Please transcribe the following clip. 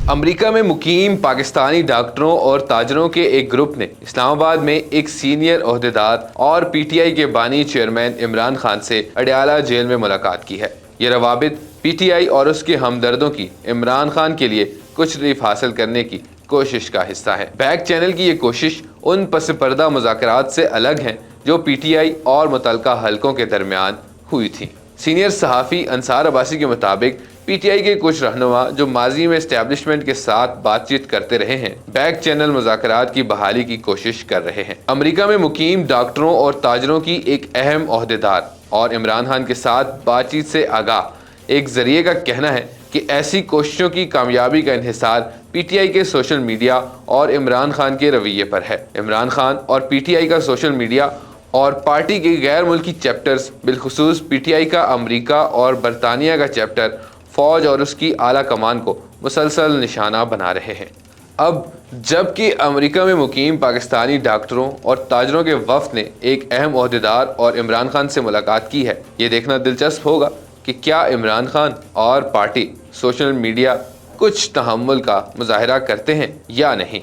America में मुकीम पाकिस्तानी डॉक्टरों और ताजरों के एक ग्रुप ने इस्लामाबाद में एक सीनियर ओहदेदार और पीटीआई के बानी चेयरमैन इमरान खान से अडयाला जेल में मुलाकात की है। ये रवाबित पीटीआई और उसके हमदर्दों की इमरान खान के लिए कुछ रिलीफ हासिल करने की कोशिश का हिस्सा है। बैक चैनल की ये कोशिश उन पस पर्दा मुज़ाकरात से अलग है जो पीटीआई और मुतल्लिका हलकों के दरमियान हुई थी। सीनियर सहाफ़ी अंसार अब्बासी के मुताबिक पीटीआई के कुछ रहनुमा जो माजी में एस्टेब्लिशमेंट के साथ बातचीत करते रहे हैं, बैक चैनल मुज़ाकरात की बहाली की कोशिश कर रहे हैं। अमेरिका में मुकीम डॉक्टरों और ताजरों की एक अहम ओहदेदार और इमरान खान के साथ बातचीत से आगाह एक जरिए का कहना है कि ऐसी कोशिशों की कामयाबी का इन्हिसार पीटीआई के सोशल मीडिया और इमरान खान के रवैये पर है। इमरान खान और पीटीआई का सोशल मीडिया और पार्टी के गैर मुल्की चैप्टर्स, बिलखुसूस पीटीआई का अमेरिका और बरतानिया का चैप्टर, फौज और उसकी आला कमान को मुसलसल निशाना बना रहे हैं। अब जबकि अमेरिका में मुकीम पाकिस्तानी डॉक्टरों और ताजरों के वफ़द ने एक अहम ओहदेदार और इमरान खान से मुलाकात की है, ये देखना दिलचस्प होगा कि क्या इमरान खान और पार्टी सोशल मीडिया कुछ तहम्मुल का मुजाहरा करते हैं या नहीं।